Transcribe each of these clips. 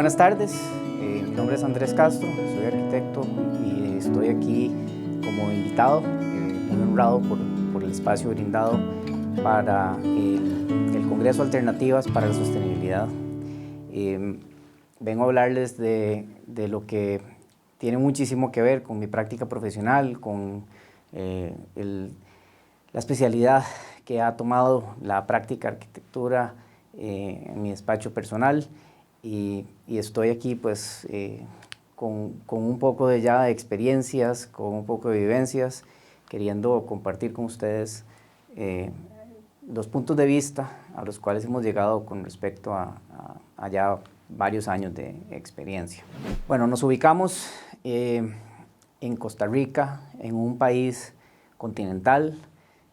Buenas tardes, mi nombre es Andrés Castro, soy arquitecto y estoy aquí como invitado, muy honrado por el espacio brindado para el Congreso Alternativas para la Sostenibilidad. Vengo a hablarles de lo que tiene muchísimo que ver con mi práctica profesional, con la especialidad que ha tomado la práctica arquitectura en mi despacho personal. Y estoy aquí pues con un poco de experiencias, con un poco de vivencias, queriendo compartir con ustedes los puntos de vista a los cuales hemos llegado con respecto a ya varios años de experiencia. Bueno, nos ubicamos en Costa Rica, en un país continental,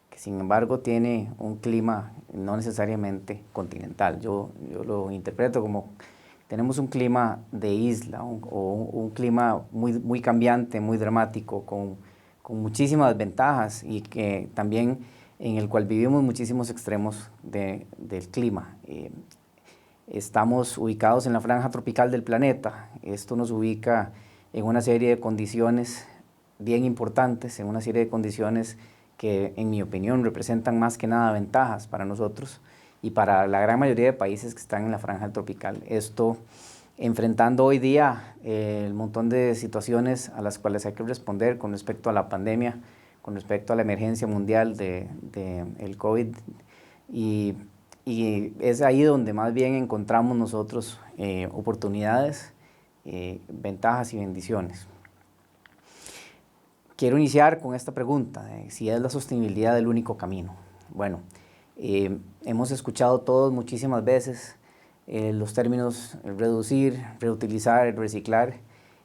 que sin embargo tiene un clima no necesariamente continental. Yo lo interpreto como tenemos un clima de isla, un clima muy cambiante, muy dramático, con muchísimas ventajas y que también en el cual vivimos muchísimos extremos del clima. Estamos ubicados en la franja tropical del planeta. Esto nos ubica en una serie de condiciones bien importantes, en una serie de condiciones que en mi opinión representan más que nada ventajas para nosotros y para la gran mayoría de países que están en la franja tropical. Esto enfrentando hoy día el montón de situaciones a las cuales hay que responder con respecto a la pandemia, con respecto a la emergencia mundial del COVID, y es ahí donde más bien encontramos nosotros oportunidades, ventajas y bendiciones. Quiero iniciar con esta pregunta, de si es la sostenibilidad el único camino. Bueno, hemos escuchado todos muchísimas veces los términos reducir, reutilizar, reciclar,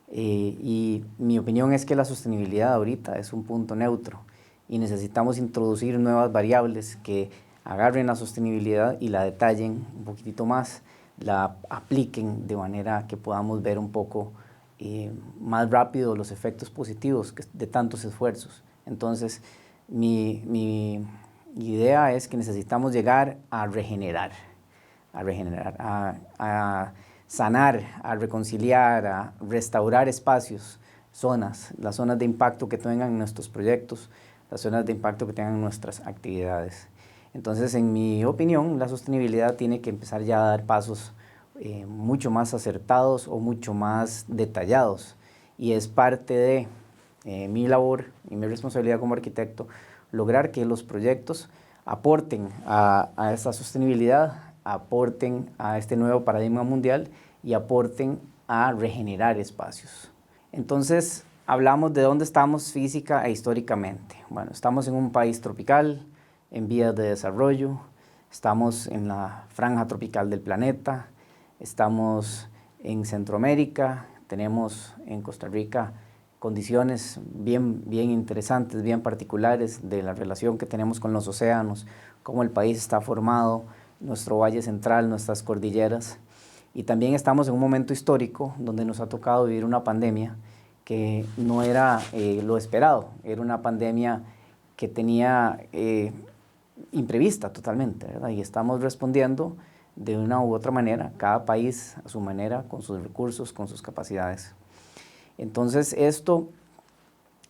y mi opinión es que la sostenibilidad ahorita es un punto neutro y necesitamos introducir nuevas variables que agarren la sostenibilidad y la detallen un poquitito más, la apliquen de manera que podamos ver un poco más rápido los efectos positivos de tantos esfuerzos. Entonces, mi idea es que necesitamos llegar a regenerar, a sanar, a reconciliar, a restaurar espacios, zonas, las zonas de impacto que tengan nuestros proyectos, las zonas de impacto que tengan nuestras actividades. Entonces, en mi opinión, la sostenibilidad tiene que empezar ya a dar pasos mucho más acertados o mucho más detallados, y es parte de mi labor y mi responsabilidad como arquitecto lograr que los proyectos aporten a esta sostenibilidad, aporten a este nuevo paradigma mundial y aporten a regenerar espacios. Entonces, hablamos de dónde estamos física e históricamente. Bueno, estamos en un país tropical, en vías de desarrollo, estamos en la franja tropical del planeta, estamos en Centroamérica, tenemos en Costa Rica condiciones bien interesantes, bien particulares de la relación que tenemos con los océanos, cómo el país está formado, nuestro valle central, nuestras cordilleras, y también estamos en un momento histórico donde nos ha tocado vivir una pandemia que no era lo esperado, era una pandemia que tenía imprevista totalmente, ¿verdad? Y estamos respondiendo de una u otra manera, cada país a su manera, con sus recursos, con sus capacidades. Entonces esto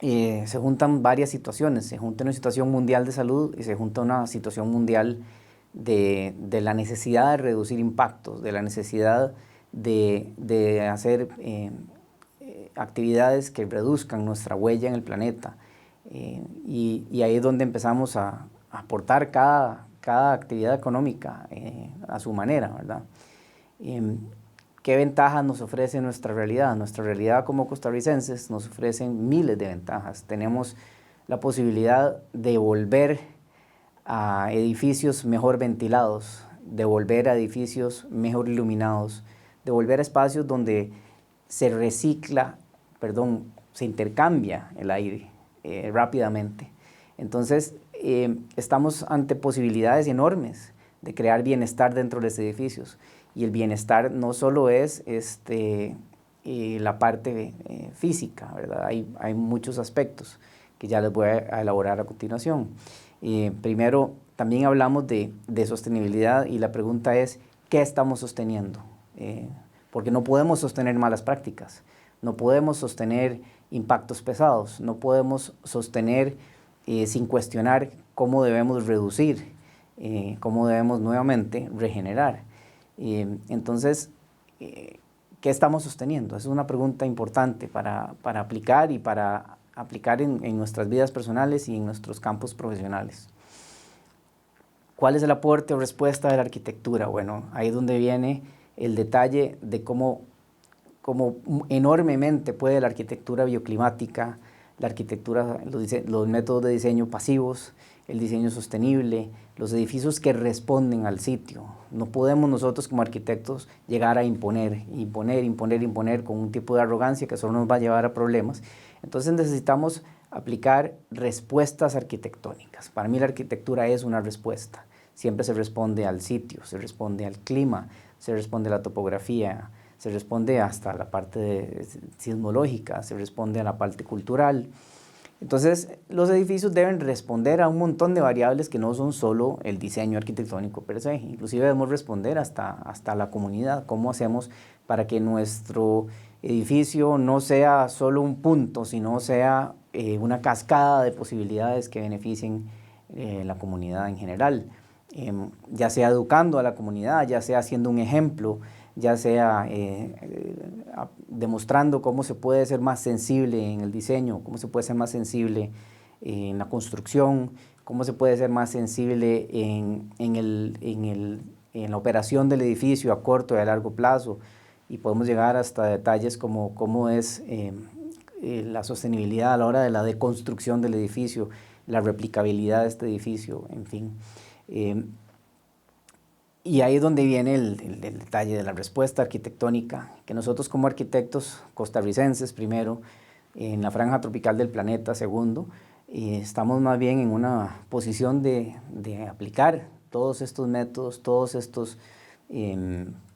se juntan varias situaciones, se junta una situación mundial de salud y se junta una situación mundial de la necesidad de reducir impactos, de la necesidad de hacer actividades que reduzcan nuestra huella en el planeta, y ahí es donde empezamos a aportar cada actividad económica a su manera, ¿verdad? ¿Qué ventajas nos ofrece nuestra realidad? Nuestra realidad como costarricenses nos ofrecen miles de ventajas. Tenemos la posibilidad de volver a edificios mejor ventilados, de volver a edificios mejor iluminados, de volver a espacios donde se intercambia el aire rápidamente. Entonces, estamos ante posibilidades enormes de crear bienestar dentro de los edificios. Y el bienestar no solo es la parte física, ¿verdad? Hay muchos aspectos que ya les voy a elaborar a continuación. Primero, también hablamos de sostenibilidad y la pregunta es, ¿qué estamos sosteniendo? porque no podemos sostener malas prácticas, no podemos sostener impactos pesados, no podemos sostener sin cuestionar cómo debemos reducir, cómo debemos nuevamente regenerar. Entonces, ¿qué estamos sosteniendo? Es una pregunta importante para aplicar y para aplicar en nuestras vidas personales y en nuestros campos profesionales. ¿Cuál es el aporte o respuesta de la arquitectura? Bueno, ahí es donde viene el detalle de cómo enormemente puede la arquitectura bioclimática, la arquitectura, los métodos de diseño pasivos, el diseño sostenible, los edificios que responden al sitio. No podemos nosotros como arquitectos llegar a imponer con un tipo de arrogancia que solo nos va a llevar a problemas. Entonces necesitamos aplicar respuestas arquitectónicas. Para mí la arquitectura es una respuesta. Siempre se responde al sitio, se responde al clima, se responde a la topografía, se responde hasta la parte sismológica, se responde a la parte cultural. Entonces, los edificios deben responder a un montón de variables que no son solo el diseño arquitectónico per se. Inclusive debemos responder hasta la comunidad. ¿Cómo hacemos para que nuestro edificio no sea solo un punto, sino sea una cascada de posibilidades que beneficien la comunidad en general? Ya sea educando a la comunidad, ya sea siendo un ejemplo, ya sea demostrando cómo se puede ser más sensible en el diseño, cómo se puede ser más sensible en la construcción, cómo se puede ser más sensible en la operación del edificio a corto y a largo plazo, y podemos llegar hasta detalles como cómo es la sostenibilidad a la hora de la deconstrucción del edificio, la replicabilidad de este edificio, en fin. Y ahí es donde viene el detalle de la respuesta arquitectónica, que nosotros como arquitectos costarricenses, primero, en la franja tropical del planeta, segundo, estamos más bien en una posición de aplicar todos estos métodos, todos estos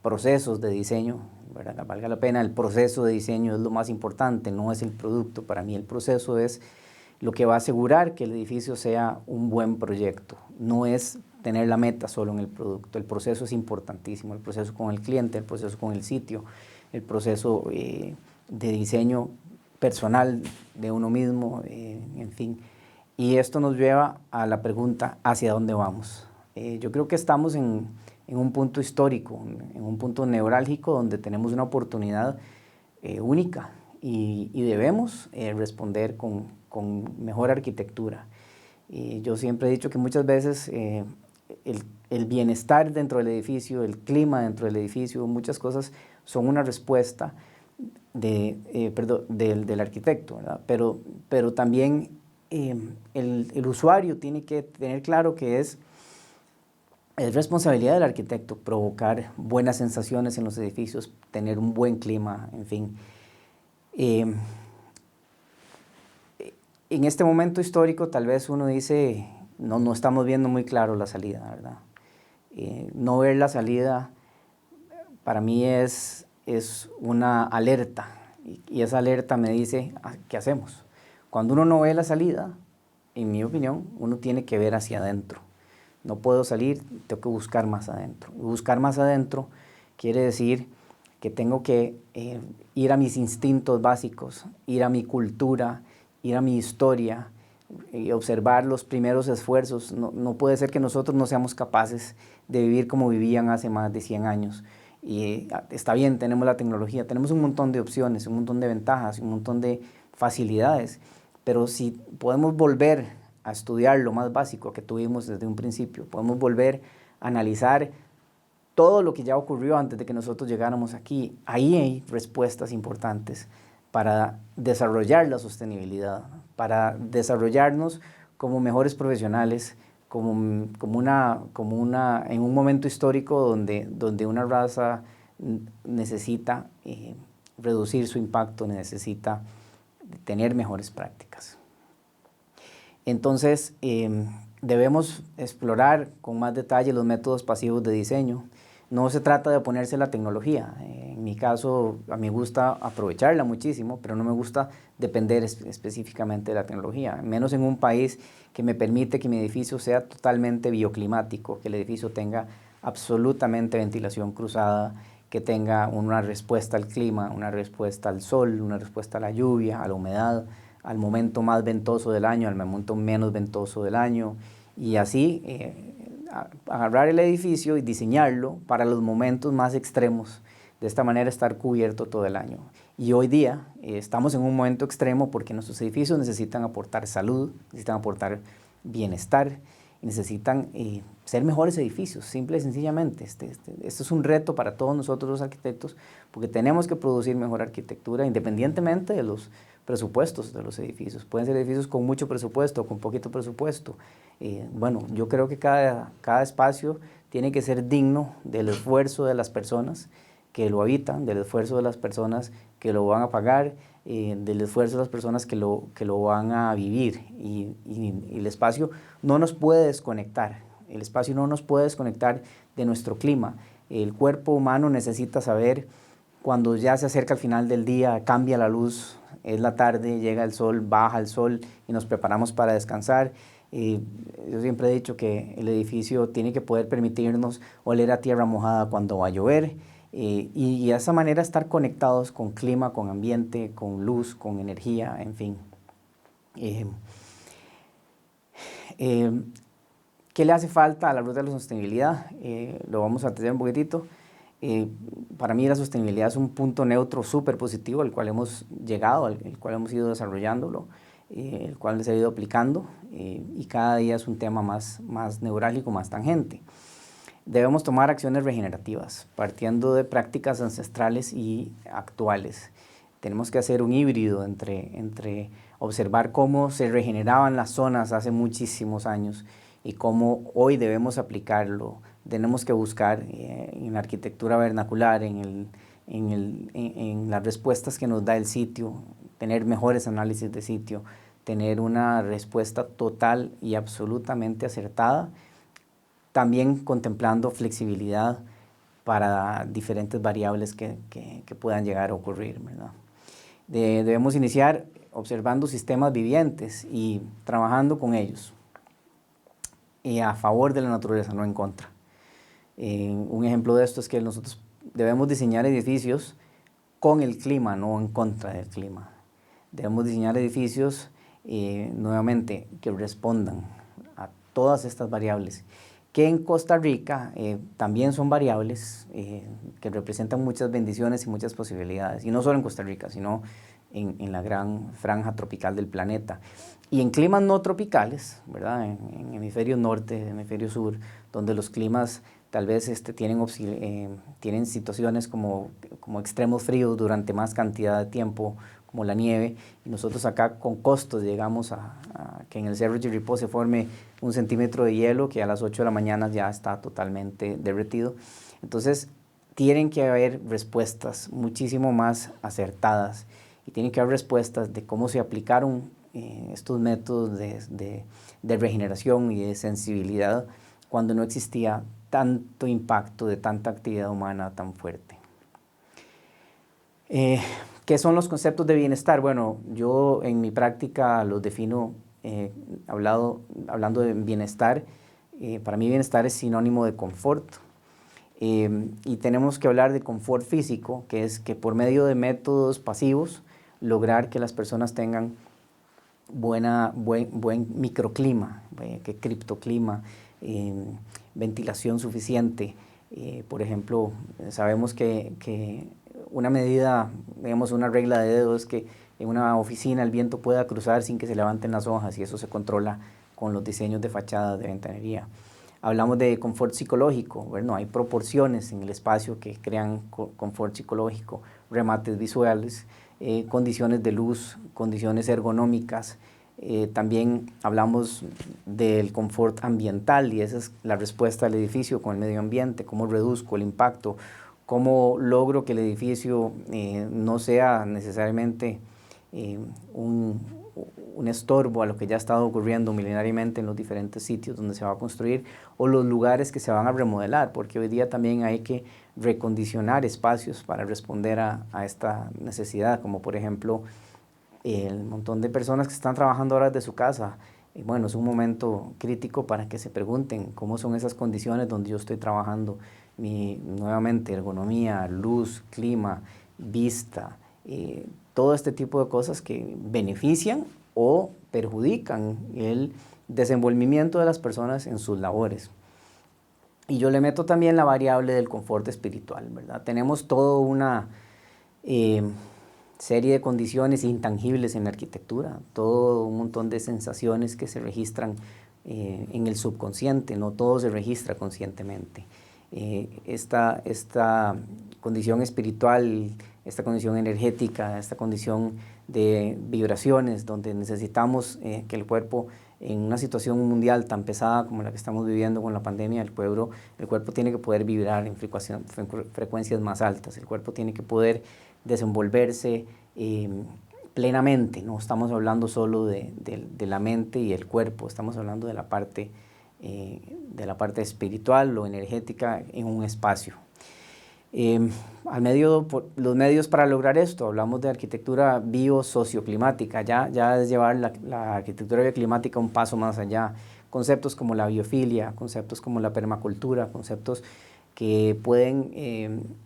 procesos de diseño, ¿verdad? Valga la pena, el proceso de diseño es lo más importante, no es el producto. Para mí el proceso es lo que va a asegurar que el edificio sea un buen proyecto, no es tener la meta solo en el producto. El proceso es importantísimo, el proceso con el cliente, el proceso con el sitio, el proceso de diseño personal de uno mismo, en fin. Y esto nos lleva a la pregunta, ¿hacia dónde vamos? Yo creo que estamos en un punto histórico, en un punto neurálgico donde tenemos una oportunidad única y debemos responder con mejor arquitectura. Yo siempre he dicho que muchas veces el bienestar dentro del edificio, el clima dentro del edificio, muchas cosas son una respuesta del arquitecto, ¿verdad? Pero también el usuario tiene que tener claro que es responsabilidad del arquitecto provocar buenas sensaciones en los edificios, tener un buen clima, en fin. En este momento histórico tal vez uno dice, no estamos viendo muy claro la salida, ¿verdad? No ver la salida para mí es una alerta, y esa alerta me dice, ¿qué hacemos? Cuando uno no ve la salida, en mi opinión, uno tiene que ver hacia adentro. No puedo salir, tengo que buscar más adentro. Y buscar más adentro quiere decir que tengo que ir a mis instintos básicos, ir a mi cultura, ir a mi historia, y observar los primeros esfuerzos. No puede ser que nosotros no seamos capaces de vivir como vivían hace más de 100 años. Y está bien, tenemos la tecnología, tenemos un montón de opciones, un montón de ventajas, un montón de facilidades, pero si podemos volver a estudiar lo más básico que tuvimos desde un principio, podemos volver a analizar todo lo que ya ocurrió antes de que nosotros llegáramos aquí, ahí hay respuestas importantes para desarrollar la sostenibilidad, para desarrollarnos como mejores profesionales, en un momento histórico donde una raza necesita reducir su impacto, necesita tener mejores prácticas. Entonces, debemos explorar con más detalle los métodos pasivos de diseño. No se trata de oponerse a la tecnología. En mi caso, a mí me gusta aprovecharla muchísimo, pero no me gusta depender específicamente de la tecnología, menos en un país que me permite que mi edificio sea totalmente bioclimático, que el edificio tenga absolutamente ventilación cruzada, que tenga una respuesta al clima, una respuesta al sol, una respuesta a la lluvia, a la humedad, al momento más ventoso del año, al momento menos ventoso del año, y así agarrar el edificio y diseñarlo para los momentos más extremos, de esta manera estar cubierto todo el año. Y hoy día estamos en un momento extremo porque nuestros edificios necesitan aportar salud, necesitan aportar bienestar, y necesitan ser mejores edificios, simple y sencillamente. Esto es un reto para todos nosotros los arquitectos, porque tenemos que producir mejor arquitectura independientemente de los presupuestos de los edificios. Pueden ser edificios con mucho presupuesto o con poquito presupuesto. Bueno, yo creo que cada espacio tiene que ser digno del esfuerzo de las personas que lo habitan, del esfuerzo de las personas que lo van a pagar, del esfuerzo de las personas que lo van a vivir. Y el espacio no nos puede desconectar, el espacio no nos puede desconectar de nuestro clima. El cuerpo humano necesita saber cuando ya se acerca el final del día, cambia la luz, es la tarde, llega el sol, baja el sol y nos preparamos para descansar. Yo siempre he dicho que el edificio tiene que poder permitirnos oler a tierra mojada cuando va a llover, y de esa manera estar conectados con clima, con ambiente, con luz, con energía, en fin. ¿Qué le hace falta a la ruta de la sostenibilidad? Lo vamos a tener un poquitito. Para mí la sostenibilidad es un punto neutro súper positivo al cual hemos llegado, al cual hemos ido desarrollándolo, el cual se ha ido aplicando, y cada día es un tema más neurálgico, más tangente. Debemos tomar acciones regenerativas, partiendo de prácticas ancestrales y actuales. Tenemos que hacer un híbrido entre observar cómo se regeneraban las zonas hace muchísimos años y cómo hoy debemos aplicarlo. Tenemos que buscar en la arquitectura vernacular, en las respuestas que nos da el sitio, tener mejores análisis de sitio, tener una respuesta total y absolutamente acertada, también contemplando flexibilidad para diferentes variables que puedan llegar a ocurrir, ¿verdad? Debemos iniciar observando sistemas vivientes y trabajando con ellos, a favor de la naturaleza, no en contra. Un ejemplo de esto es que nosotros debemos diseñar edificios con el clima, no en contra del clima. Debemos diseñar edificios, nuevamente, que respondan a todas estas variables, que en Costa Rica también son variables que representan muchas bendiciones y muchas posibilidades, y no solo en Costa Rica, sino en la gran franja tropical del planeta. Y en climas no tropicales, ¿verdad? En hemisferio norte, hemisferio sur, donde los climas tal vez tienen situaciones como extremos fríos durante más cantidad de tiempo, como la nieve, y nosotros acá con costos llegamos a que en el Cerro Chirripó se forme 1 centímetro de hielo que a las 8 de la mañana ya está totalmente derretido. Entonces tienen que haber respuestas muchísimo más acertadas, y tienen que haber respuestas de cómo se aplicaron estos métodos de regeneración y de sensibilidad cuando no existía tanto impacto de tanta actividad humana tan fuerte. ¿Qué son los conceptos de bienestar? Bueno, yo en mi práctica los defino hablando de bienestar. Para mí bienestar es sinónimo de confort. Y tenemos que hablar de confort físico, que es que por medio de métodos pasivos lograr que las personas tengan buen microclima, que criptoclima, ventilación suficiente. Por ejemplo, sabemos que una medida, digamos una regla de dedo es que en una oficina el viento pueda cruzar sin que se levanten las hojas, y eso se controla con los diseños de fachadas de ventanería. Hablamos de confort psicológico. Bueno, hay proporciones en el espacio que crean confort psicológico, remates visuales, condiciones de luz, condiciones ergonómicas. También hablamos del confort ambiental, y esa es la respuesta del edificio con el medio ambiente, cómo reduzco el impacto, cómo logro que el edificio no sea necesariamente un estorbo a lo que ya ha estado ocurriendo milenariamente en los diferentes sitios donde se va a construir, o los lugares que se van a remodelar, porque hoy día también hay que recondicionar espacios para responder a esta necesidad, como por ejemplo el montón de personas que están trabajando ahora desde su casa. Bueno, es un momento crítico para que se pregunten cómo son esas condiciones donde yo estoy trabajando, nuevamente, ergonomía, luz, clima, vista, todo este tipo de cosas que benefician o perjudican el desenvolvimiento de las personas en sus labores. Y yo le meto también la variable del confort espiritual, ¿verdad? Tenemos toda una serie de condiciones intangibles en la arquitectura, todo un montón de sensaciones que se registran en el subconsciente, no todo se registra conscientemente. Esta condición espiritual, esta condición energética, esta condición de vibraciones, donde necesitamos que el cuerpo, en una situación mundial tan pesada como la que estamos viviendo con la pandemia, el cuerpo tiene que poder vibrar en frecuencias más altas, el cuerpo tiene que poder desenvolverse plenamente. No estamos hablando solo de la mente y el cuerpo, estamos hablando de la parte espiritual o energética en un espacio. Los medios para lograr esto, hablamos de arquitectura biosocioclimática, ya es llevar la arquitectura bioclimática un paso más allá. Conceptos como la biofilia, conceptos como la permacultura, conceptos que pueden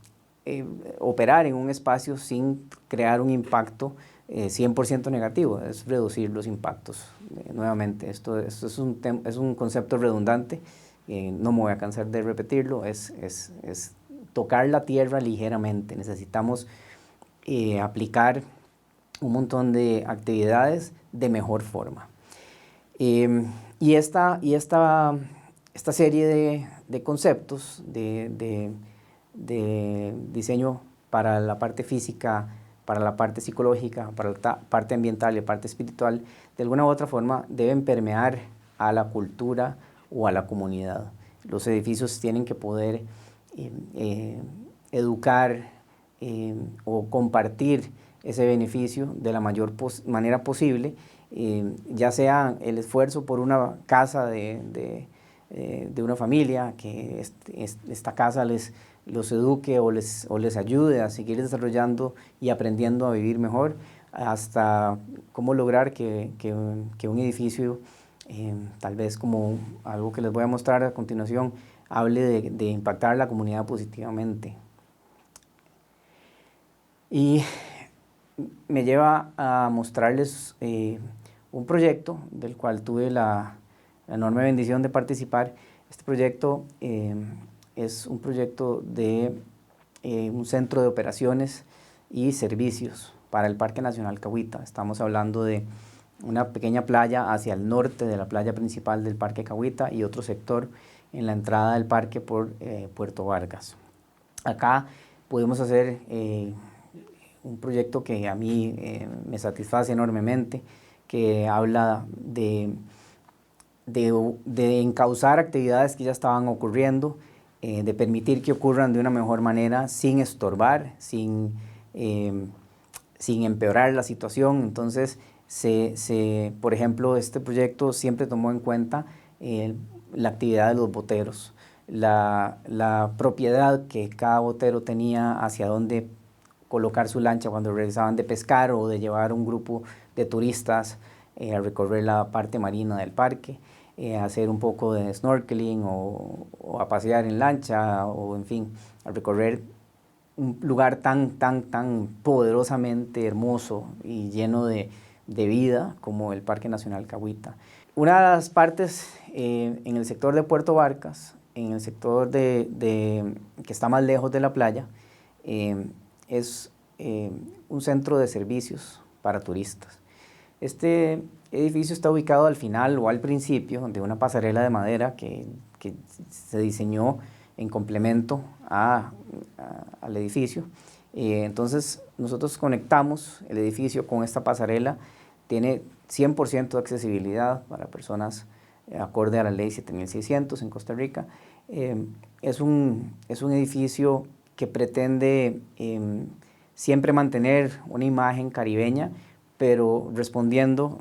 operar en un espacio sin crear un impacto 100% negativo, es reducir los impactos. Nuevamente, esto es un concepto redundante, no me voy a cansar de repetirlo, es tocar la tierra ligeramente. Necesitamos aplicar un montón de actividades de mejor forma. Y esta serie de conceptos de diseño para la parte física, para la parte psicológica, para la parte ambiental y la parte espiritual, de alguna u otra forma deben permear a la cultura o a la comunidad. Los edificios tienen que poder educar o compartir ese beneficio de la mayor manera posible, ya sea el esfuerzo por una casa de una familia, que esta casa los eduque o les ayude a seguir desarrollando y aprendiendo a vivir mejor, hasta cómo lograr que un edificio, tal vez como algo que les voy a mostrar a continuación, hable de impactar a la comunidad positivamente. Y me lleva a mostrarles un proyecto del cual tuve la enorme bendición de participar. Este proyecto es un proyecto de un centro de operaciones y servicios para el Parque Nacional Cahuita. Estamos hablando de una pequeña playa hacia el norte de la playa principal del Parque Cahuita y otro sector en la entrada del parque por Puerto Vargas. Acá pudimos hacer un proyecto que a mí me satisface enormemente, que habla de encauzar actividades que ya estaban ocurriendo, de permitir que ocurran de una mejor manera, sin estorbar, sin empeorar la situación. Entonces, por ejemplo, este proyecto siempre tomó en cuenta la actividad de los boteros, la propiedad que cada botero tenía hacia dónde colocar su lancha cuando regresaban de pescar o de llevar un grupo de turistas a recorrer la parte marina del parque, hacer un poco de snorkeling o a pasear en lancha, o en fin, a recorrer un lugar tan poderosamente hermoso y lleno de vida como el Parque Nacional Cahuita. Una de las partes en el sector de Puerto Vargas, en el sector que está más lejos de la playa, es un centro de servicios para turistas. Este edificio está ubicado al final o al principio de una pasarela de madera que se diseñó en complemento al edificio. Entonces nosotros conectamos el edificio con esta pasarela. Tiene 100% de accesibilidad para personas acorde a la ley 7600 en Costa Rica. Es un edificio que pretende siempre mantener una imagen caribeña, pero respondiendo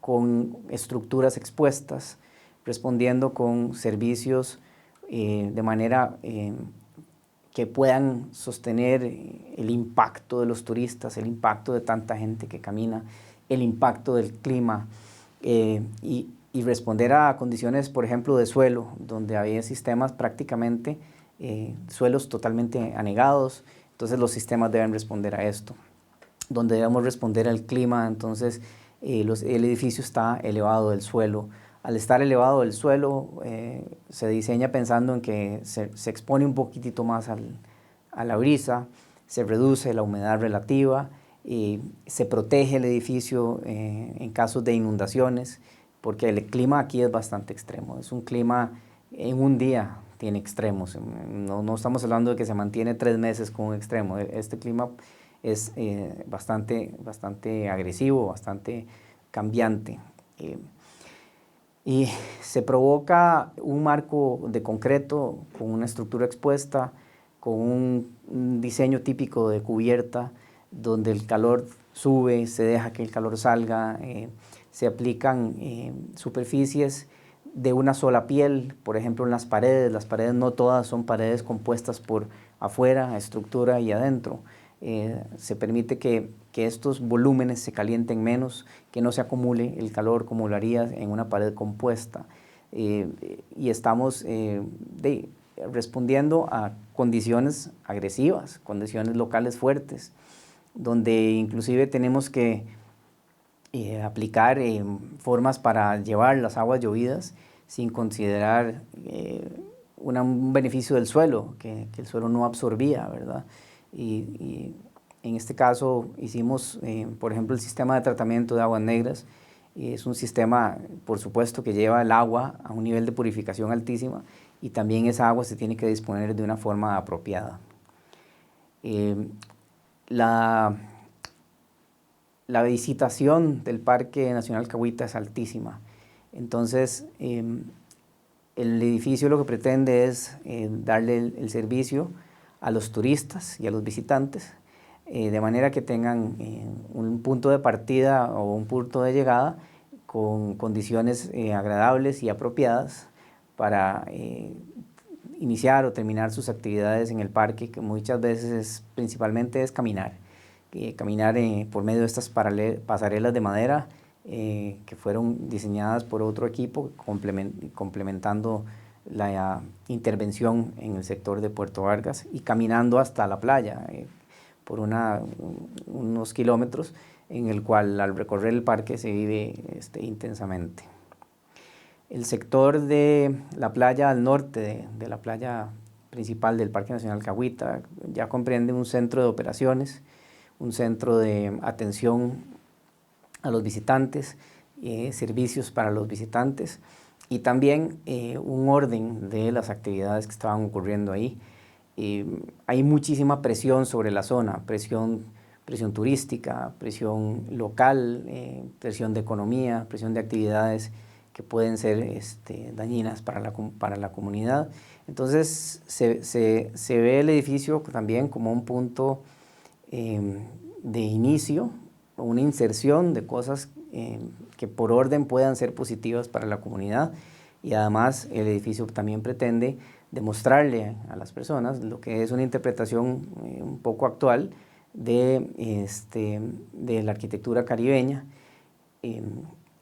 con estructuras expuestas, respondiendo con servicios de manera que puedan sostener el impacto de los turistas, el impacto de tanta gente que camina, el impacto del clima, y y responder a condiciones, por ejemplo, de suelo, donde había sistemas prácticamente, suelos totalmente anegados, entonces los sistemas deben responder a esto. Donde debemos responder al clima, entonces el edificio está elevado del suelo. Al estar elevado del suelo, se diseña pensando en que se expone un poquitito más a la brisa, se reduce la humedad relativa, se protege el edificio en casos de inundaciones, porque el clima aquí es bastante extremo. Es un clima, en un día tiene extremos. No estamos hablando de que se mantiene 3 meses con un extremo. Este clima es bastante agresivo, bastante cambiante. Y se provoca un marco de concreto con una estructura expuesta, con un diseño típico de cubierta, donde el calor sube, se deja que el calor salga, se aplican superficies de una sola piel, por ejemplo en las paredes no todas son paredes compuestas por afuera, estructura y adentro. Se permite que estos volúmenes se calienten menos, que no se acumule el calor como lo haría en una pared compuesta. Y estamos respondiendo a condiciones agresivas, condiciones locales fuertes, donde inclusive tenemos que aplicar formas para llevar las aguas llovidas sin considerar un beneficio del suelo, que el suelo no absorbía, ¿verdad? Y en este caso hicimos, por ejemplo, el sistema de tratamiento de aguas negras. Es un sistema, por supuesto, que lleva el agua a un nivel de purificación altísima y también esa agua se tiene que disponer de una forma apropiada. La visitación del Parque Nacional Cahuita es altísima. Entonces, el edificio lo que pretende es darle el servicio a los turistas y a los visitantes, de manera que tengan un punto de partida o un punto de llegada con condiciones agradables y apropiadas para iniciar o terminar sus actividades en el parque, que muchas veces principalmente es caminar. Caminar por medio de estas pasarelas de madera que fueron diseñadas por otro equipo, complementando la intervención en el sector de Puerto Vargas y caminando hasta la playa por unos kilómetros, en el cual al recorrer el parque se vive intensamente. El sector de la playa al norte, de la playa principal del Parque Nacional Cahuita, ya comprende un centro de operaciones, un centro de atención a los visitantes, servicios para los visitantes y también un orden de las actividades que estaban ocurriendo ahí. Hay muchísima presión sobre la zona, presión turística, presión local, presión de economía, presión de actividades que pueden ser dañinas para la comunidad. Entonces se ve el edificio también como un punto de inicio, una inserción de cosas que por orden puedan ser positivas para la comunidad, y además el edificio también pretende demostrarle a las personas lo que es una interpretación un poco actual de la arquitectura caribeña,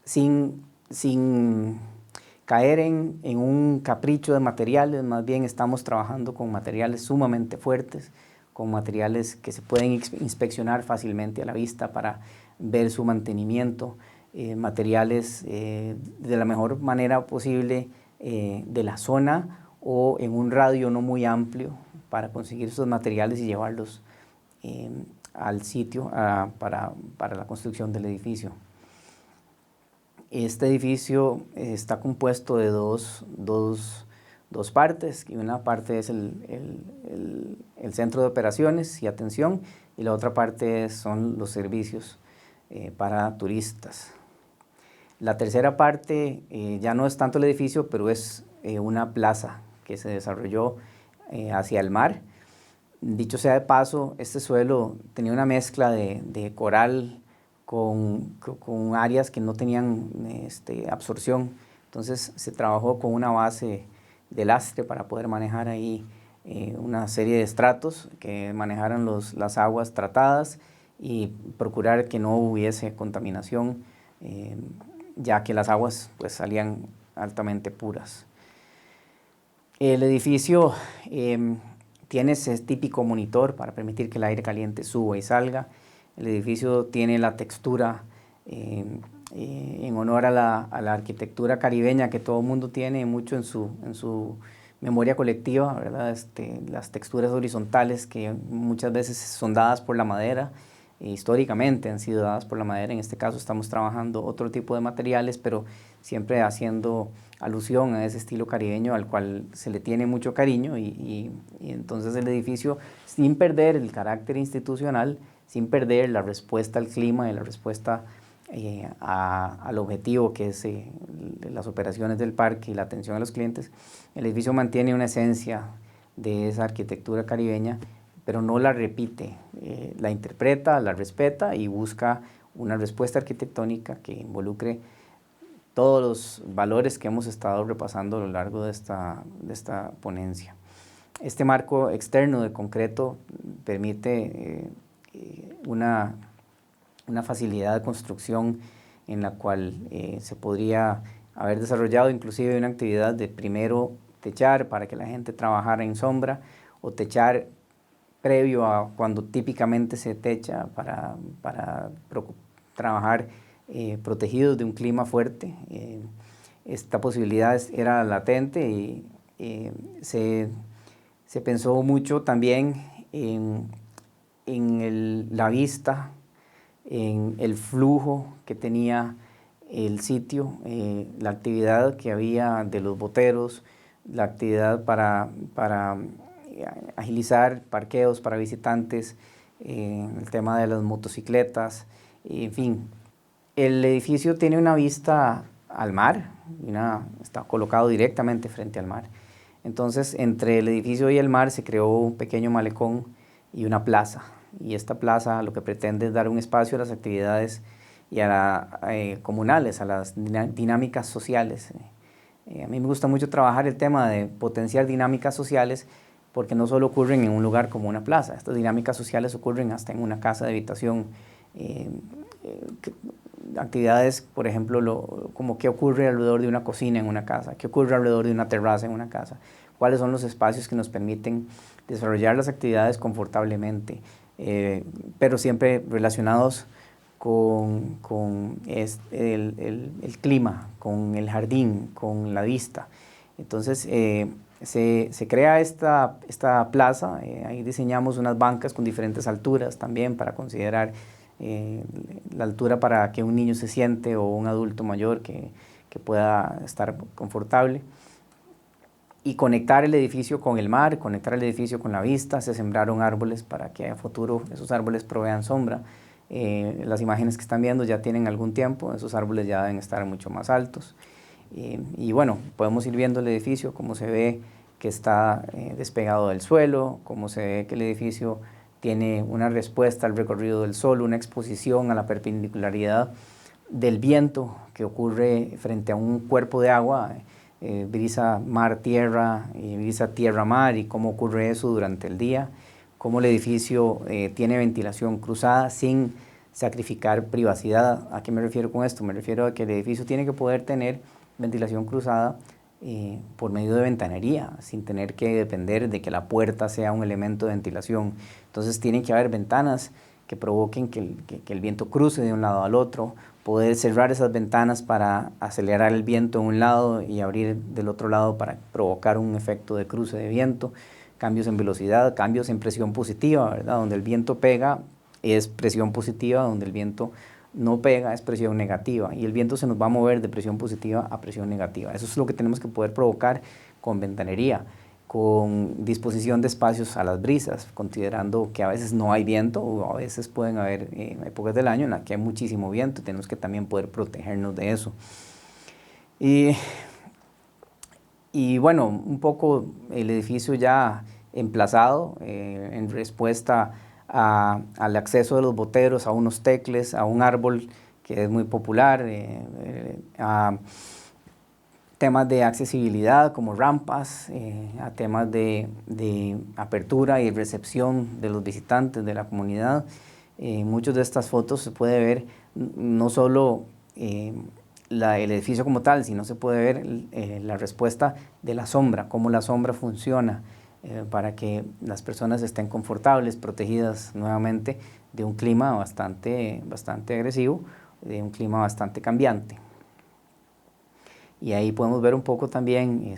sin caer en un capricho de materiales. Más bien estamos trabajando con materiales sumamente fuertes, con materiales que se pueden inspeccionar fácilmente a la vista para ver su mantenimiento, materiales de la mejor manera posible de la zona o en un radio no muy amplio para conseguir esos materiales y llevarlos al sitio para la construcción del edificio. Este edificio está compuesto de dos partes, y una parte es el centro de operaciones y atención, y la otra parte son los servicios para turistas. La tercera parte ya no es tanto el edificio, pero es una plaza que se desarrolló hacia el mar. Dicho sea de paso, este suelo tenía una mezcla de coral con áreas que no tenían absorción. Entonces se trabajó con una base de lastre para poder manejar ahí una serie de estratos que manejaran las aguas tratadas y procurar que no hubiese contaminación ya que las aguas pues salían altamente puras. El edificio tiene ese típico monitor para permitir que el aire caliente suba y salga. El edificio tiene la textura en honor a la arquitectura caribeña que todo el mundo tiene mucho en su memoria colectiva, ¿verdad? Las texturas horizontales que muchas veces son dadas por la madera, históricamente han sido dadas por la madera. En este caso estamos trabajando otro tipo de materiales, pero siempre haciendo alusión a ese estilo caribeño al cual se le tiene mucho cariño y entonces el edificio, sin perder el carácter institucional, sin perder la respuesta al clima y la respuesta al objetivo que es las operaciones del parque y la atención a los clientes, el edificio mantiene una esencia de esa arquitectura caribeña, pero no la repite, la interpreta, la respeta y busca una respuesta arquitectónica que involucre todos los valores que hemos estado repasando a lo largo de esta ponencia. Este marco externo de concreto permite una facilidad de construcción en la cual se podría haber desarrollado inclusive una actividad de primero techar para que la gente trabajara en sombra o techar previo a cuando típicamente se techa para trabajar protegidos de un clima fuerte. Esta posibilidad era latente y se pensó mucho también en la vista, en el flujo que tenía el sitio, la actividad que había de los boteros, la actividad para agilizar parqueos para visitantes, el tema de las motocicletas, en fin. El edificio tiene una vista al mar, está colocado directamente frente al mar. Entonces, entre el edificio y el mar se creó un pequeño malecón y una plaza. Y esta plaza lo que pretende es dar un espacio a las actividades y comunales, a las dinámicas sociales. A mí me gusta mucho trabajar el tema de potenciar dinámicas sociales porque no solo ocurren en un lugar como una plaza, estas dinámicas sociales ocurren hasta en una casa de habitación. Actividades, por ejemplo, como qué ocurre alrededor de una cocina en una casa, qué ocurre alrededor de una terraza en una casa, cuáles son los espacios que nos permiten desarrollar las actividades confortablemente, pero siempre relacionados con el clima, con el jardín, con la vista. Entonces se crea esta plaza, ahí diseñamos unas bancas con diferentes alturas también para considerar la altura para que un niño se siente o un adulto mayor que pueda estar confortable. Y conectar el edificio con el mar, conectar el edificio con la vista, se sembraron árboles para que a futuro esos árboles provean sombra. Las imágenes que están viendo ya tienen algún tiempo, esos árboles ya deben estar mucho más altos. Y bueno, podemos ir viendo el edificio, cómo se ve que está despegado del suelo, cómo se ve que el edificio tiene una respuesta al recorrido del sol, una exposición a la perpendicularidad del viento que ocurre frente a un cuerpo de agua, brisa mar-tierra, brisa tierra-mar, y cómo ocurre eso durante el día, cómo el edificio tiene ventilación cruzada sin sacrificar privacidad. ¿A qué me refiero con esto? Me refiero a que el edificio tiene que poder tener ventilación cruzada por medio de ventanería, sin tener que depender de que la puerta sea un elemento de ventilación. Entonces tienen que haber ventanas que provoquen que el viento cruce de un lado al otro, poder cerrar esas ventanas para acelerar el viento de un lado y abrir del otro lado para provocar un efecto de cruce de viento, cambios en velocidad, cambios en presión positiva, ¿verdad? Donde el viento pega es presión positiva, donde el viento no pega es presión negativa, y el viento se nos va a mover de presión positiva a presión negativa. Eso es lo que tenemos que poder provocar con ventanería, con disposición de espacios a las brisas, considerando que a veces no hay viento o a veces pueden haber épocas del año en las que hay muchísimo viento. Tenemos que también poder protegernos de eso. Y bueno, un poco el edificio ya emplazado en respuesta al acceso de los boteros a unos tecles, a un árbol que es muy popular, a temas de accesibilidad como rampas, a temas de apertura y recepción de los visitantes de la comunidad. Muchas de estas fotos se puede ver no solo el edificio como tal, si no se puede ver la respuesta de la sombra, cómo la sombra funciona para que las personas estén confortables, protegidas nuevamente de un clima bastante agresivo, de un clima bastante cambiante. Y ahí podemos ver un poco también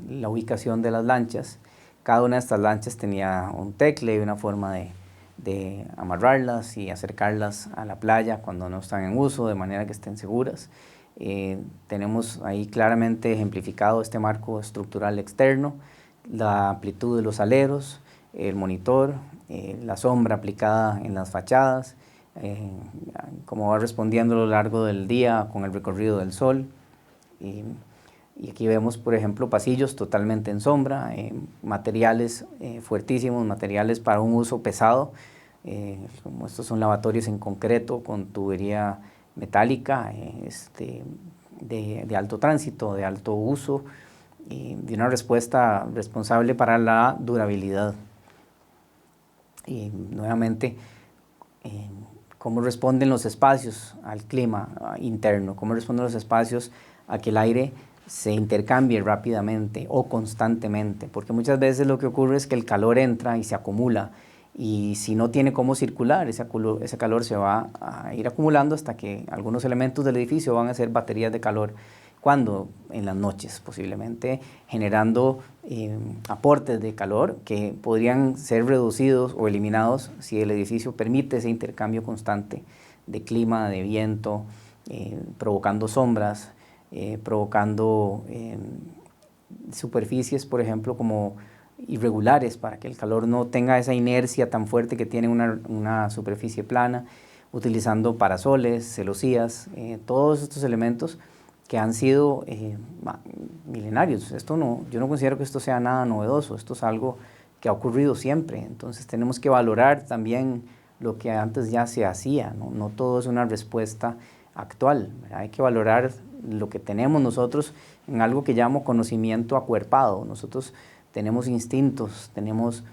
la ubicación de las lanchas. Cada una de estas lanchas tenía un tecle y una forma de amarrarlas y acercarlas a la playa cuando no están en uso, de manera que estén seguras. Tenemos ahí claramente ejemplificado este marco estructural externo, la amplitud de los aleros, el monitor, la sombra aplicada en las fachadas, cómo va respondiendo a lo largo del día con el recorrido del sol. Y aquí vemos, por ejemplo, pasillos totalmente en sombra, materiales fuertísimos, materiales para un uso pesado, como estos son lavatorios en concreto con tubería metálica, de alto tránsito, de alto uso, y de una respuesta responsable para la durabilidad. Y nuevamente, cómo responden los espacios al clima interno, cómo responden los espacios a que el aire se intercambie rápidamente o constantemente, porque muchas veces lo que ocurre es que el calor entra y se acumula, y si no tiene cómo circular, ese calor se va a ir acumulando hasta que algunos elementos del edificio van a ser baterías de calor. ¿Cuándo? En las noches, posiblemente generando aportes de calor que podrían ser reducidos o eliminados si el edificio permite ese intercambio constante de clima, de viento, provocando sombras, provocando superficies, por ejemplo, como irregulares para que el calor no tenga esa inercia tan fuerte que tiene una superficie plana, utilizando parasoles, celosías, todos estos elementos que han sido milenarios. Yo no considero que esto sea nada novedoso, esto es algo que ha ocurrido siempre, entonces tenemos que valorar también lo que antes ya se hacía, no todo es una respuesta actual, ¿verdad? Hay que valorar lo que tenemos nosotros en algo que llamo conocimiento acuerpado. Nosotros tenemos instintos, tenemos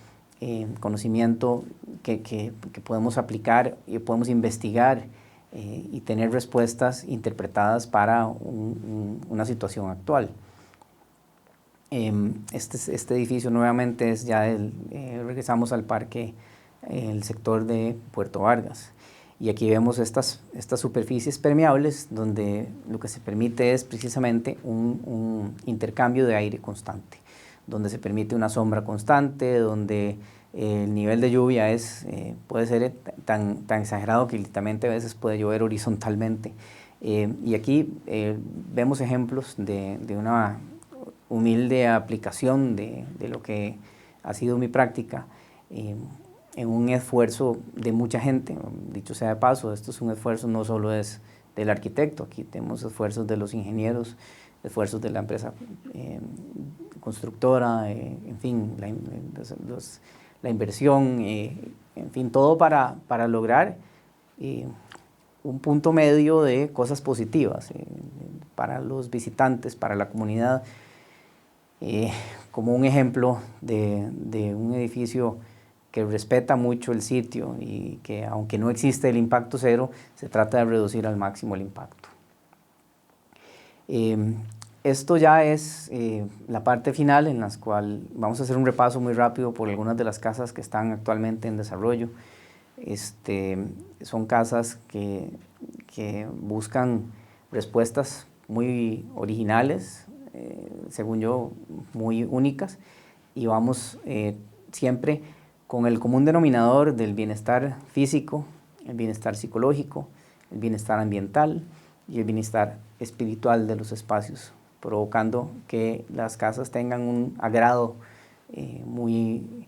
conocimiento que podemos aplicar y podemos investigar y tener respuestas interpretadas para una situación actual. Este edificio nuevamente es ya regresamos al parque, el sector de Puerto Vargas. Y aquí vemos estas superficies permeables donde lo que se permite es precisamente un intercambio de aire constante, donde se permite una sombra constante, donde el nivel de lluvia puede ser tan exagerado que literalmente a veces puede llover horizontalmente. Y aquí vemos ejemplos de una humilde aplicación de lo que ha sido mi práctica, en un esfuerzo de mucha gente. Dicho sea de paso, esto es un esfuerzo no solo es del arquitecto, aquí tenemos esfuerzos de los ingenieros, esfuerzos de la empresa constructora, en fin, la inversión, en fin, todo para lograr un punto medio de cosas positivas para los visitantes, para la comunidad, como un ejemplo de un edificio que respeta mucho el sitio y que, aunque no existe el impacto cero, se trata de reducir al máximo el impacto. Esto ya es la parte final en la cual vamos a hacer un repaso muy rápido por algunas de las casas que están actualmente en desarrollo. Son casas que buscan respuestas muy originales, según yo, muy únicas, y vamos siempre con el común denominador del bienestar físico, el bienestar psicológico, el bienestar ambiental y el bienestar espiritual de los espacios, provocando que las casas tengan un agrado muy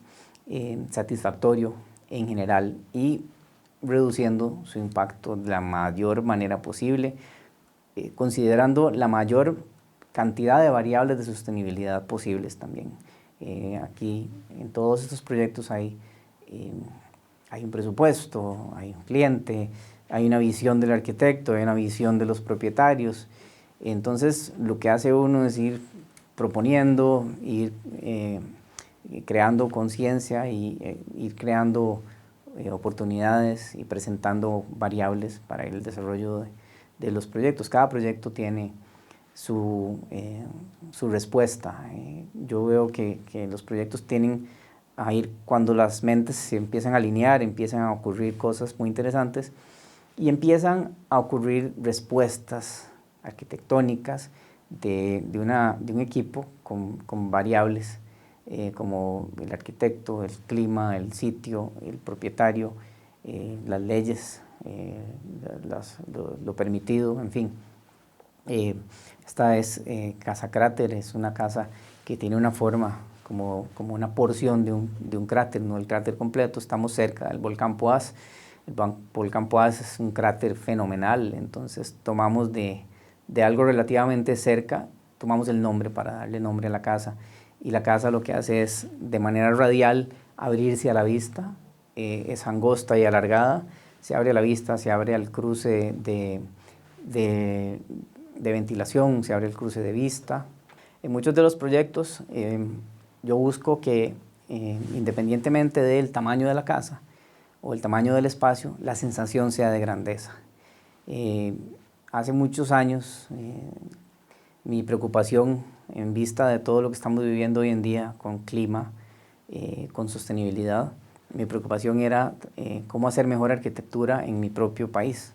satisfactorio en general y reduciendo su impacto de la mayor manera posible, considerando la mayor cantidad de variables de sostenibilidad posibles también. Aquí en todos estos proyectos hay un presupuesto, hay un cliente, hay una visión del arquitecto, hay una visión de los propietarios. Entonces lo que hace uno es ir proponiendo, ir creando conciencia y ir creando oportunidades y presentando variables para el desarrollo de los proyectos. Cada proyecto tiene su respuesta. Yo veo que los proyectos tienen a ir cuando las mentes se empiezan a alinear, empiezan a ocurrir cosas muy interesantes y empiezan a ocurrir respuestas arquitectónicas de un equipo con variables como el arquitecto, el clima, el sitio, el propietario, las leyes, lo permitido, en fin. Esta es Casa Cráter, es una casa que tiene una forma como una porción de un cráter, no el cráter completo. Estamos cerca del volcán Poás. El volcán Poás es un cráter fenomenal, entonces tomamos de algo relativamente cerca, tomamos el nombre para darle nombre a la casa, y la casa lo que hace es de manera radial abrirse a la vista, es angosta y alargada, se abre a la vista, se abre al cruce de ventilación, se abre el cruce de vista. En muchos de los proyectos yo busco que independientemente del tamaño de la casa o el tamaño del espacio, la sensación sea de grandeza. Hace muchos años mi preocupación en vista de todo lo que estamos viviendo hoy en día con clima, con sostenibilidad, mi preocupación era cómo hacer mejor arquitectura en mi propio país.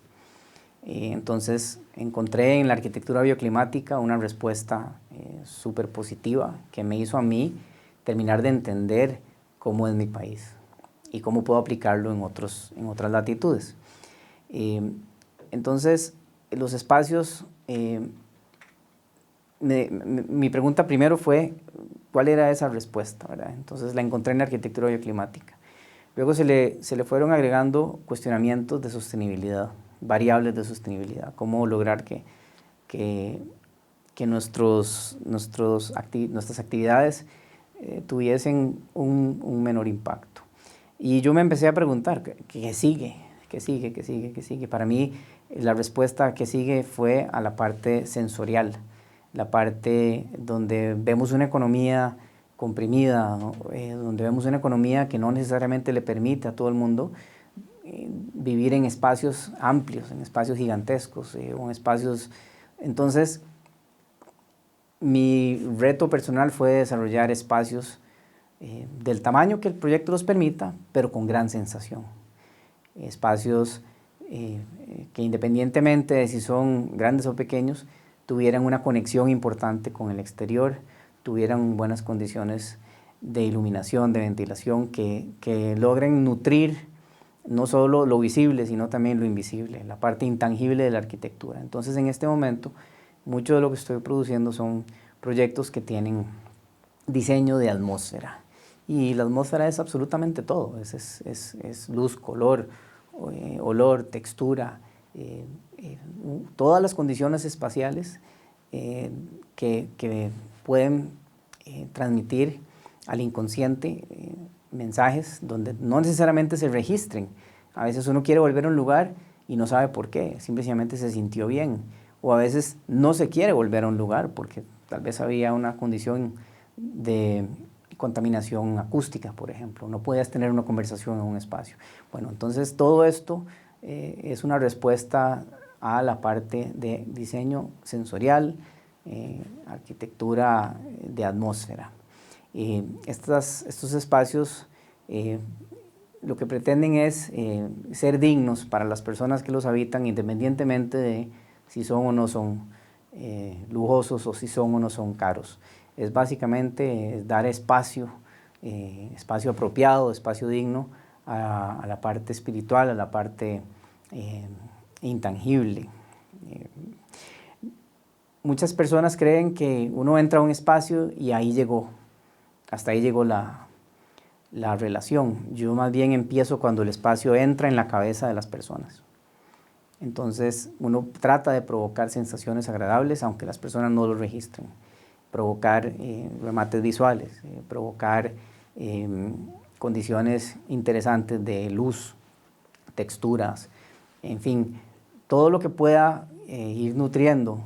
Entonces encontré en la arquitectura bioclimática una respuesta súper positiva que me hizo a mí terminar de entender cómo es mi país y cómo puedo aplicarlo en otras latitudes. Entonces, los espacios, mi pregunta primero fue, ¿cuál era esa respuesta, verdad? Entonces la encontré en la arquitectura bioclimática. Luego se le fueron agregando cuestionamientos de sostenibilidad, variables de sostenibilidad, cómo lograr que nuestras actividades tuviesen un menor impacto. Y yo me empecé a preguntar, ¿qué sigue? ¿Qué sigue? ¿Qué sigue? ¿Qué sigue? Para mí, la respuesta que sigue fue a la parte sensorial, la parte donde vemos una economía comprimida, donde vemos una economía que no necesariamente le permite a todo el mundo vivir en espacios amplios, en espacios gigantescos, o en espacios... Entonces, mi reto personal fue desarrollar espacios del tamaño que el proyecto los permita, pero con gran sensación. Espacios que independientemente de si son grandes o pequeños, tuvieran una conexión importante con el exterior, tuvieran buenas condiciones de iluminación, de ventilación, que logren nutrir no solo lo visible, sino también lo invisible, la parte intangible de la arquitectura. Entonces, en este momento, mucho de lo que estoy produciendo son proyectos que tienen diseño de atmósfera. Y la atmósfera es absolutamente todo, es luz, color, olor, textura, todas las condiciones espaciales que pueden transmitir al inconsciente mensajes donde no necesariamente se registren. A veces uno quiere volver a un lugar y no sabe por qué, simplemente se sintió bien. O a veces no se quiere volver a un lugar porque tal vez había una condición de contaminación acústica, por ejemplo. No podías tener una conversación en un espacio. Bueno, entonces todo esto es una respuesta a la parte de diseño sensorial, arquitectura de atmósfera. Estos espacios lo que pretenden es ser dignos para las personas que los habitan, independientemente de si son o no son lujosos o si son o no son caros. Es básicamente dar espacio, espacio apropiado, espacio digno a la parte espiritual, a la parte intangible. Muchas personas creen que uno entra a un espacio y ahí llegó, hasta ahí llegó la relación. Yo más bien empiezo cuando el espacio entra en la cabeza de las personas. Entonces uno trata de provocar sensaciones agradables aunque las personas no lo registren. Provocar remates visuales, provocar condiciones interesantes de luz, texturas, en fin, todo lo que pueda ir nutriendo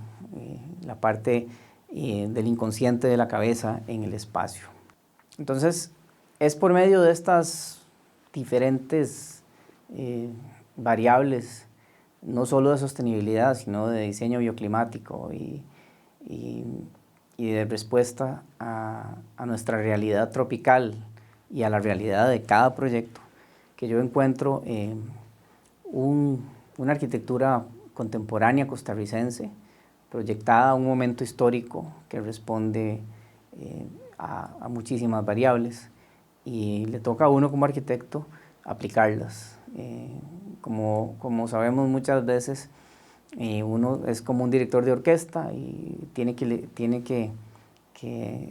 la parte del inconsciente de la cabeza en el espacio. Entonces, es por medio de estas diferentes variables no solo de sostenibilidad, sino de diseño bioclimático y de respuesta a nuestra realidad tropical y a la realidad de cada proyecto, que yo encuentro una arquitectura contemporánea costarricense proyectada a un momento histórico que responde a muchísimas variables, y le toca a uno como arquitecto aplicarlas. Como sabemos muchas veces, uno es como un director de orquesta y tiene que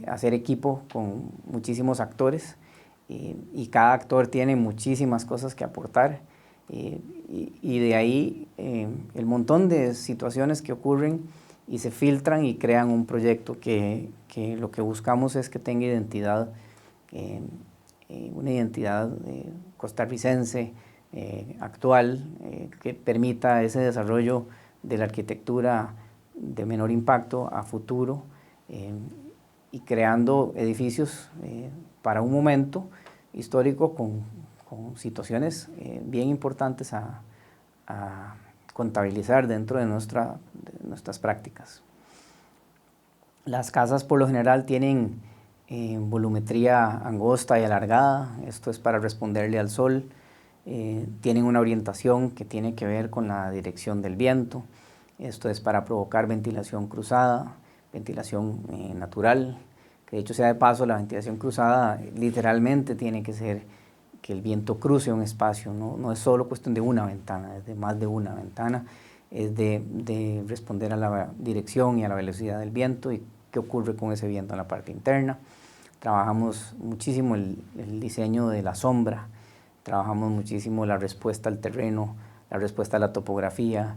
hacer equipo con muchísimos actores, y cada actor tiene muchísimas cosas que aportar, y de ahí el montón de situaciones que ocurren y se filtran y crean un proyecto que lo que buscamos es que tenga identidad, una identidad costarricense, actual, que permita ese desarrollo de la arquitectura de menor impacto a futuro, y creando edificios para un momento histórico con situaciones bien importantes a contabilizar dentro de nuestras prácticas. Las casas por lo general tienen volumetría angosta y alargada, esto es para responderle al sol. Tienen una orientación que tiene que ver con la dirección del viento, esto es para provocar ventilación cruzada, ventilación natural, que de hecho sea de paso, la ventilación cruzada literalmente tiene que ser que el viento cruce un espacio, no es solo cuestión de una ventana, es de más de una ventana, es de responder a la dirección y a la velocidad del viento y qué ocurre con ese viento en la parte interna. Trabajamos muchísimo el diseño de la sombra, trabajamos muchísimo la respuesta al terreno, la respuesta a la topografía,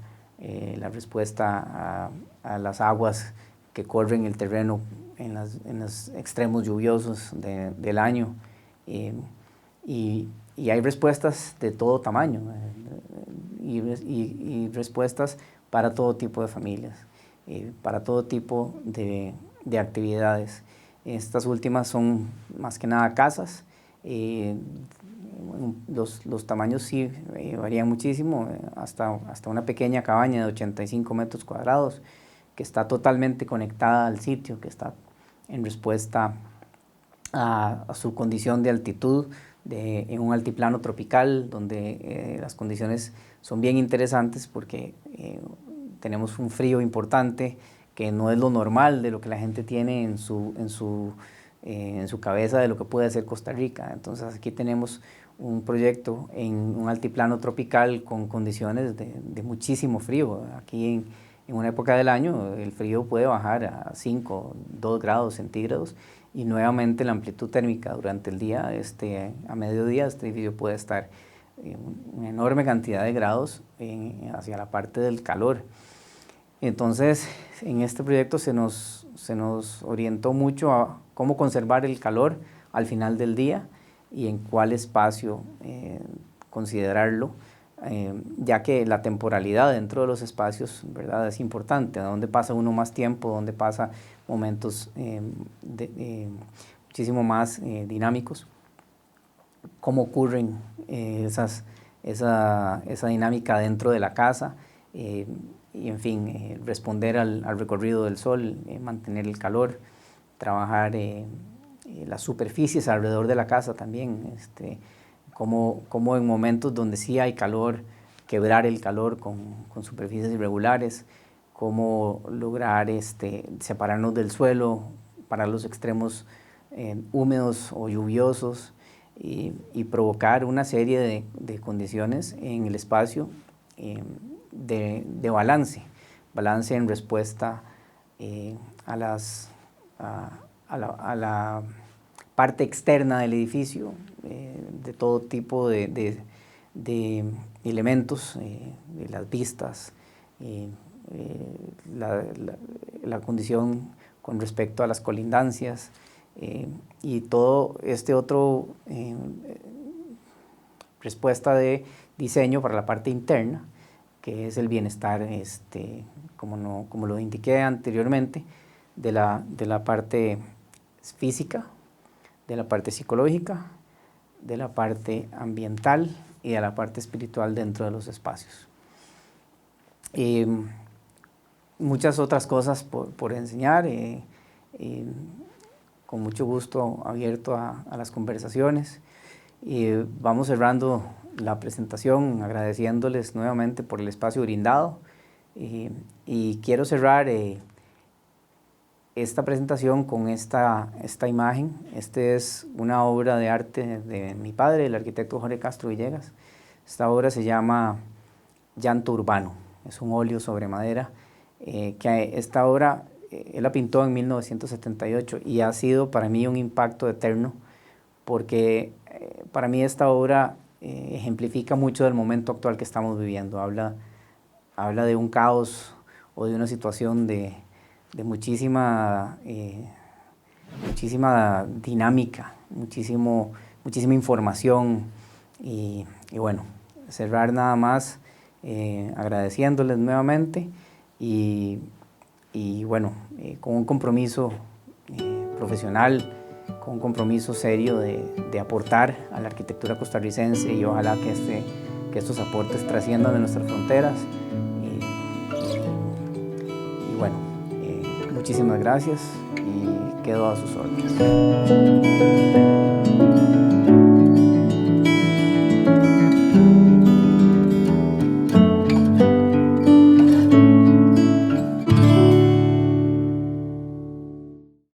la respuesta a las aguas que corren el terreno en los extremos lluviosos del año. Y hay respuestas de todo tamaño, y respuestas para todo tipo de familias, para todo tipo de actividades. Estas últimas son más que nada casas. Los tamaños sí varían muchísimo, hasta una pequeña cabaña de 85 metros cuadrados que está totalmente conectada al sitio, que está en respuesta a su condición de altitud, en un altiplano tropical, donde las condiciones son bien interesantes porque tenemos un frío importante que no es lo normal de lo que la gente tiene en su cabeza de lo que puede ser Costa Rica. Entonces aquí tenemos un proyecto en un altiplano tropical con condiciones de muchísimo frío. Aquí en una época del año el frío puede bajar a 5, 2 grados centígrados, y nuevamente la amplitud térmica durante el día, a mediodía, este edificio puede estar una enorme cantidad de grados hacia la parte del calor. Entonces, en este proyecto se nos orientó mucho a cómo conservar el calor al final del día y en cuál espacio considerarlo, ya que la temporalidad dentro de los espacios, ¿verdad?, es importante. ¿A dónde pasa uno más tiempo? ¿Dónde pasa momentos muchísimo más dinámicos? ¿Cómo ocurren esa dinámica dentro de la casa? Y en fin, responder al recorrido del sol, mantener el calor, trabajar las superficies alrededor de la casa también, como en momentos donde sí hay calor, quebrar el calor con superficies irregulares, cómo lograr separarnos del suelo para los extremos húmedos o lluviosos, y provocar una serie de condiciones en el espacio de balance en respuesta a la parte externa del edificio, de todo tipo de elementos, de las vistas, la condición con respecto a las colindancias, y todo otro respuesta de diseño para la parte interna, que es el bienestar, como lo indiqué anteriormente, de la parte física, de la parte psicológica, de la parte ambiental y de la parte espiritual dentro de los espacios. Eh, Muchas otras cosas por enseñar, con mucho gusto abierto a las conversaciones. Vamos cerrando la presentación agradeciéndoles nuevamente por el espacio brindado, y quiero cerrar esta presentación con esta imagen. Esta es una obra de arte de mi padre, el arquitecto Jorge Castro Villegas. Esta obra se llama Llanto Urbano, es un óleo sobre madera, que esta obra él la pintó en 1978 y ha sido para mí un impacto eterno, porque para mí esta obra ejemplifica mucho del momento actual que estamos viviendo. Habla de un caos o de una situación de muchísima dinámica, muchísima información, y bueno, cerrar nada más agradeciéndoles nuevamente y bueno, con un compromiso profesional, con un compromiso serio de aportar a la arquitectura costarricense, y ojalá que estos aportes trasciendan de nuestras fronteras. Y bueno, muchísimas gracias y quedo a sus órdenes.